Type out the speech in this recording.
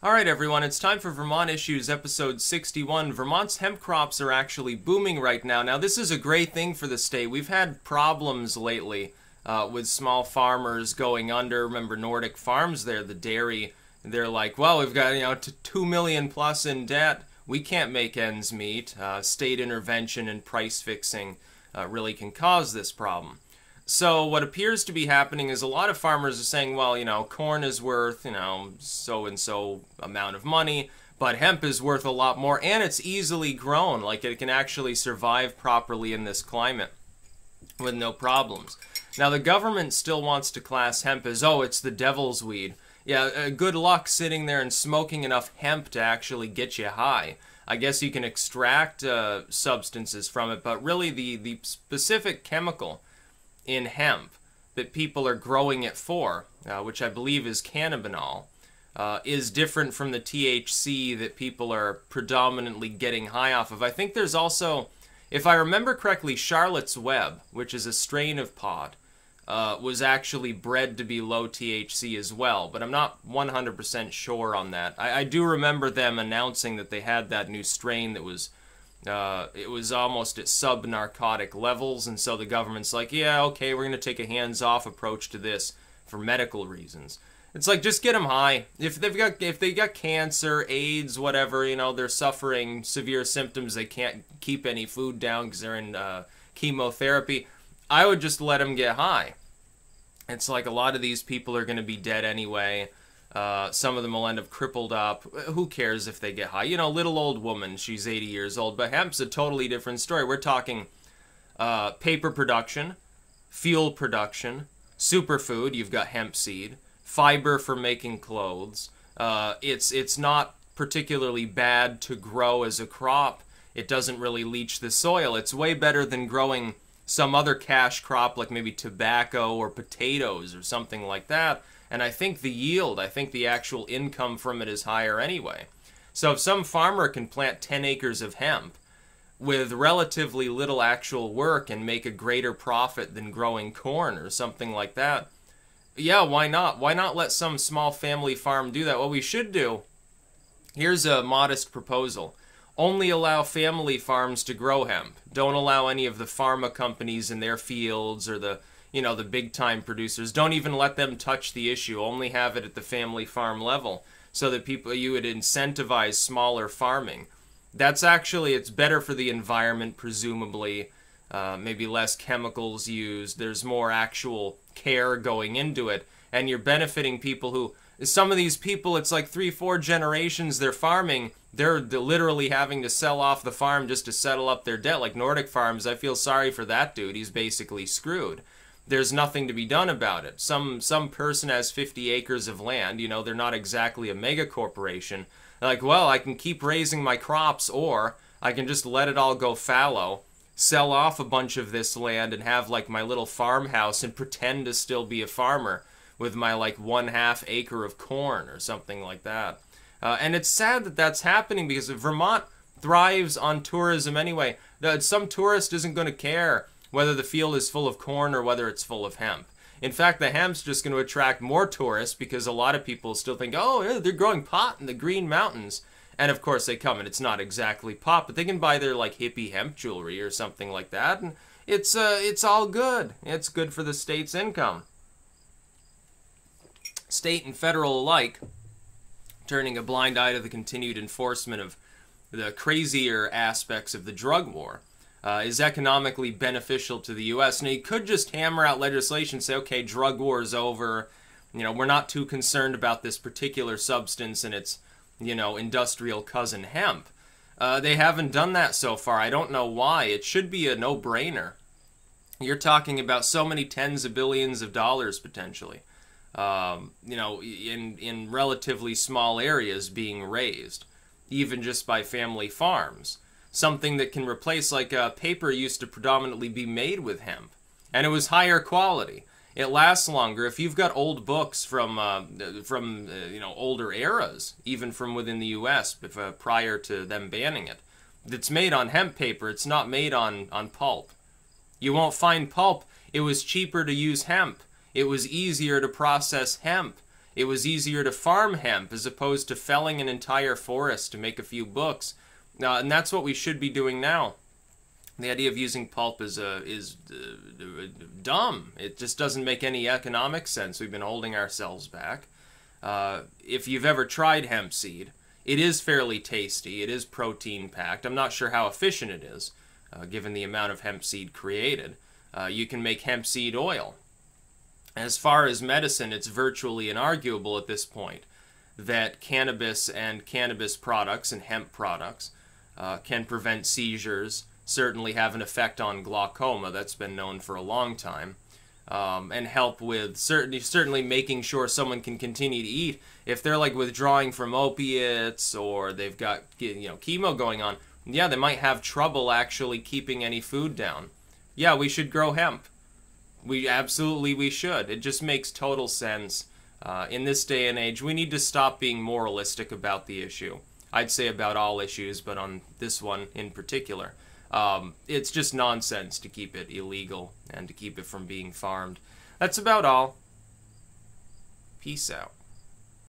Alright everyone, it's time for Vermont Issues episode 61. Vermont's hemp crops are actually booming right now. Now this is a great thing for the state. We've had problems lately with small farmers going under. Remember Nordic Farms there, the dairy, they're like, well, we've got, 2 million plus in debt. We can't make ends meet. State intervention and price fixing really can cause this problem. So what appears to be happening is a lot of farmers are saying, well, corn is worth, so-and-so amount of money, but hemp is worth a lot more, and it's easily grown. Like, it can actually survive properly in this climate with no problems. Now, the government still wants to class hemp as, oh, it's the devil's weed. Yeah, good luck sitting there and smoking enough hemp to actually get you high. I guess you can extract substances from it, but really the specific chemical in hemp that people are growing it for, which I believe is cannabinol, is different from the THC that people are predominantly getting high off of. I think there's also, if I remember correctly, Charlotte's Web, which is a strain of pod, was actually bred to be low THC as well, but I'm not 100% sure on that. I do remember them announcing that they had that new strain that was it was almost at sub-narcotic levels, and so the government's like, yeah, okay, we're going to take a hands-off approach to this for medical reasons. It's like, just get them high. If they got cancer, AIDS, whatever, they're suffering severe symptoms, they can't keep any food down because they're in chemotherapy, I would just let them get high. It's like a lot of these people are going to be dead anyway. Some of them will end up crippled up. Who cares if they get high? Little old woman, she's 80 years old. But hemp's a totally different story. We're talking paper production, fuel production, superfood. You've got hemp seed, fiber for making clothes. It's not particularly bad to grow as a crop. It doesn't really leach the soil. It's way better than growing some other cash crop like maybe tobacco or potatoes or something like that. And I think the yield, I think the actual income from it is higher anyway. So if some farmer can plant 10 acres of hemp with relatively little actual work and make a greater profit than growing corn or something like that, yeah, why not? Why not let some small family farm do that? What we should do, here's a modest proposal. Only allow family farms to grow hemp. Don't allow any of the pharma companies in their fields or the big-time producers. Don't even let them touch the issue. Only have it at the family farm level so that you would incentivize smaller farming. That's actually, it's better for the environment, presumably. Maybe less chemicals used. There's more actual care going into it. And you're benefiting people who, some of these people, it's like 3-4 generations they're farming. They're literally having to sell off the farm just to settle up their debt. Like Nordic Farms, I feel sorry for that dude. He's basically screwed. There's nothing to be done about it. Some person has 50 acres of land, they're not exactly a mega corporation. They're like, well, I can keep raising my crops, or I can just let it all go fallow, sell off a bunch of this land and have like my little farmhouse and pretend to still be a farmer with my like 1/2 acre of corn or something like that. And it's sad that that's happening because Vermont thrives on tourism anyway. Some tourist isn't going to care whether the field is full of corn or whether it's full of hemp. In fact, the hemp's just going to attract more tourists because a lot of people still think, oh, yeah, they're growing pot in the Green Mountains. And of course they come, and it's not exactly pot, but they can buy their like hippie hemp jewelry or something like that, and it's all good. It's good for the state's income. State and federal alike, turning a blind eye to the continued enforcement of the crazier aspects of the drug war. Is economically beneficial to the U.S. Now, you could just hammer out legislation, say, okay, drug war is over. We're not too concerned about this particular substance and its, industrial cousin hemp. They haven't done that so far. I don't know why. It should be a no-brainer. You're talking about so many tens of billions of dollars, potentially, in relatively small areas being raised, even just by family farms. Something that can replace, like paper used to predominantly be made with hemp, and it was higher quality. It lasts longer. If you've got old books from older eras, even from within the U.S. Prior to them banning it, that's made on hemp paper. It's not made on pulp. You won't find pulp. It was cheaper to use hemp. It was easier to process hemp. It was easier to farm hemp as opposed to felling an entire forest to make a few books. And that's what we should be doing now. The idea of using pulp is dumb. It just doesn't make any economic sense. We've been holding ourselves back. If you've ever tried hemp seed, it is fairly tasty. It is protein-packed. I'm not sure how efficient it is, given the amount of hemp seed created. You can make hemp seed oil. As far as medicine, it's virtually inarguable at this point that cannabis and cannabis products and hemp products can prevent seizures, certainly have an effect on glaucoma. That's been known for a long time. And help with certainly making sure someone can continue to eat. If they're like withdrawing from opiates or they've got chemo going on, yeah, they might have trouble actually keeping any food down. Yeah, we should grow hemp. We should. It just makes total sense. In this day and age, we need to stop being moralistic about the issue. I'd say about all issues, but on this one in particular. It's just nonsense to keep it illegal and to keep it from being farmed. That's about all. Peace out.